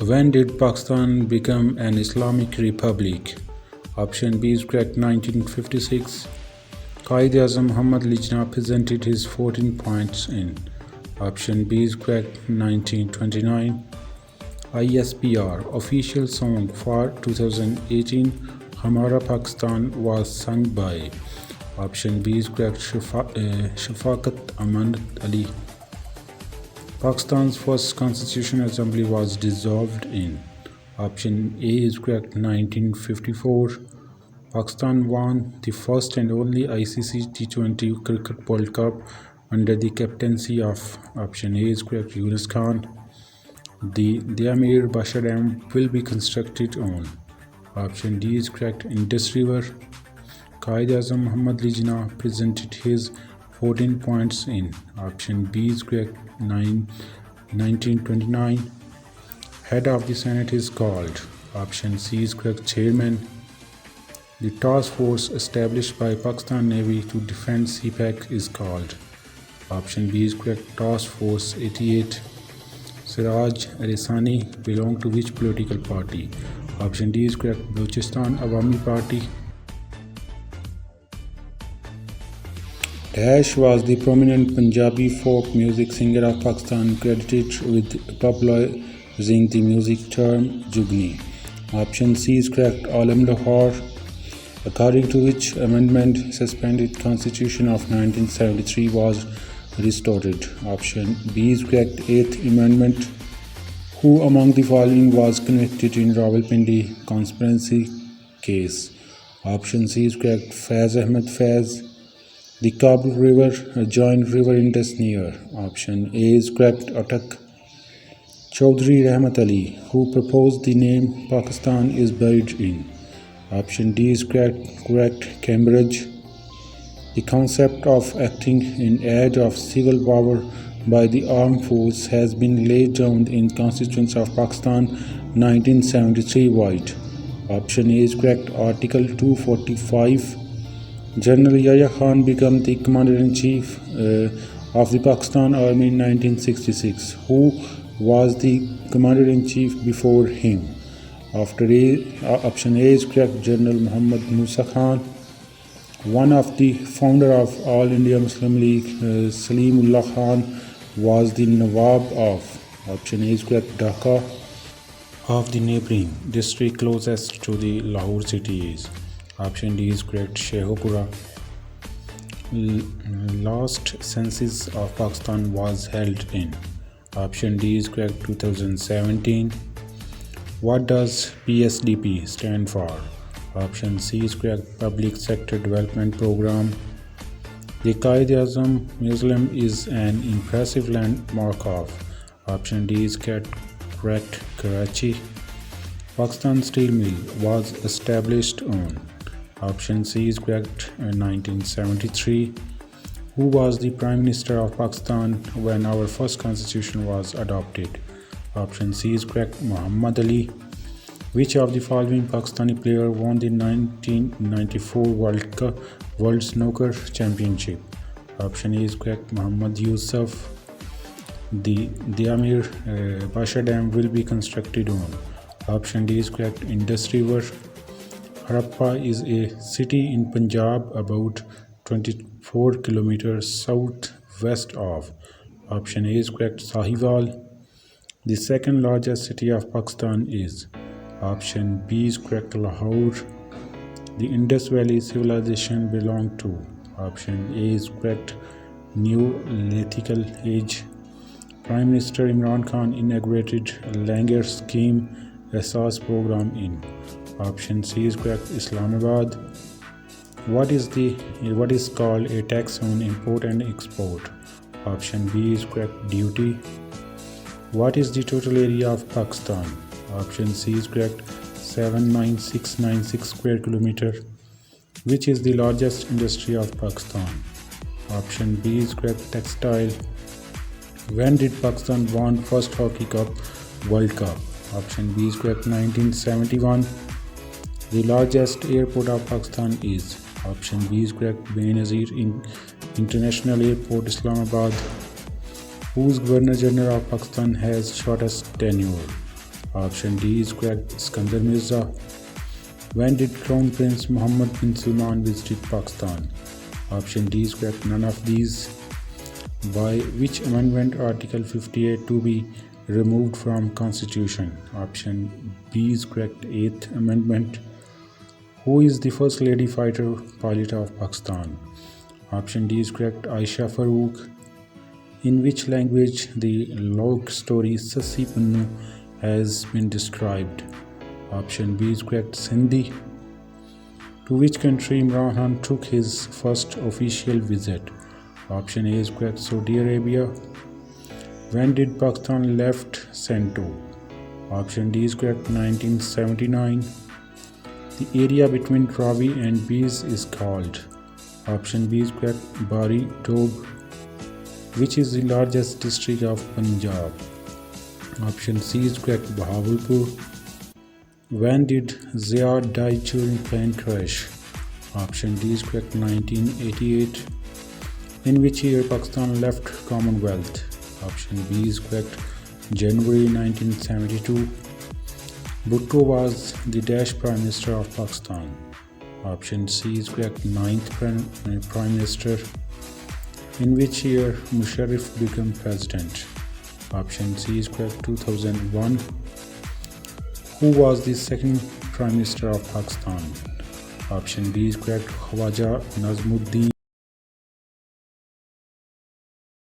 When did Pakistan become an Islamic Republic? Option B is correct, 1956. Quaid-e-Azam Muhammad Ali Jinnah presented his 14 points in. Option B is correct, 1929. ISPR official song for 2018 Hamara Pakistan was sung by. Option B is correct, Shafaqat Amanat Ali. Pakistan's first Constitutional Assembly was dissolved in. Option A is correct, 1954. Pakistan won the first and only ICC T20 Cricket World Cup under the captaincy of. Option A is correct, Yunus Khan. The Amir Basha Dam will be constructed on. Option D is correct, Indus River. Quaid-e-Azam Muhammad Ali Jinnah presented his 14 points in. Option B is correct, 1929. Head of the Senate is called. Option C is correct, Chairman. The task force established by Pakistan Navy to defend CPEC is called. Option B is correct, Task Force 88. Siraj Arisani belonged to which political party? Option D is correct, Balochistan Awami Party. Dash was the prominent Punjabi folk music singer of Pakistan credited with popularizing the music term Jugni. Option C is correct, Alam Lahore. According to which amendment suspended Constitution of 1973 was restored? Option B is correct, 8th Amendment. Who among the following was convicted in Rawalpindi conspiracy case? Option C is correct, Faiz Ahmed Faiz. The Kabul River, a joint river Indus near. Option A is correct, Atak. Chaudhry Rahmat Ali, who proposed the name Pakistan, is buried in. Option D is correct, Cambridge. The concept of acting in aid of civil power by the armed force has been laid down in Constitution of Pakistan 1973 White. Option A is correct, Article 245. General Yahya Khan became the Commander-in-Chief of the Pakistan Army in 1966. Who was the Commander-in-Chief before him? Option A is correct, General Muhammad Musa Khan. One of the founder of All India Muslim League, Salimullah Khan, was the Nawab of. Option A is correct, Dhaka. Of the neighboring district closest to the Lahore city is. Option D is correct, Sheikhupura. Last census of Pakistan was held in. Option D is correct, 2017. What does PSDP stand for? Option C is correct, Public Sector Development Program. The Quaid-e-Azam Museum is an impressive landmark of. Option D is correct, Karachi. Pakistan Steel Mill was established on. Option C is correct, 1973. Who was the Prime Minister of Pakistan when our first constitution was adopted? Option C is correct, Muhammad Ali. Which of the following Pakistani player won the 1994 World Snooker Championship? Option A is correct, Muhammad Yusuf. The Amir Basha Dam will be constructed on. Option D is correct, Indus River. Harappa is a city in Punjab about 24 kilometers southwest of. Option A is correct, Sahiwal. The second largest city of Pakistan is. Option B is correct, Lahore. The Indus Valley civilization belonged to. Option A is correct, Neolithical Age. Prime Minister Imran Khan inaugurated Langar Scheme Asas program in. Option C is correct, Islamabad. What is called a tax on import and export? Option B is correct, duty. What is the total area of Pakistan? Option C is correct, 79696 square kilometer. Which is the largest industry of Pakistan? Option B is correct, textile. When did Pakistan won first Hockey Cup World Cup? Option B is correct, 1971. The largest airport of Pakistan is. Option B is correct, Benazir International Airport, Islamabad. Whose Governor General of Pakistan has shortest tenure? Option D is correct. Iskandar Mirza. When did Crown Prince Mohammed bin Salman visit Pakistan? Option D is correct. None of these. By which amendment Article 58 to be removed from Constitution? Option B is correct. 8th Amendment. Who is the first lady fighter pilot of Pakistan? Option D is correct. Aisha Farooq. In which language the log story Sassi Pannu has been described? Option B is correct. Sindhi. To which country Imran Khan took his first official visit? Option A is correct. Saudi Arabia. When did Pakistan left CENTO? Option D is correct. 1979. The area between Ravi and Beas is called. Option B is correct. Bari Dog. Which is the largest district of Punjab? Option C is correct. Bahawalpur. When did Zia die during plane crash? Option D is correct. 1988. In which year Pakistan left Commonwealth? Option B is correct. January 1972. Bhutto was the dash Prime Minister of Pakistan. Option C is correct. 9th Prime Minister. In which year Musharraf became president? Option C is correct. 2001. Who was the second Prime Minister of Pakistan? Option B is correct. Khwaja Nazmuddin.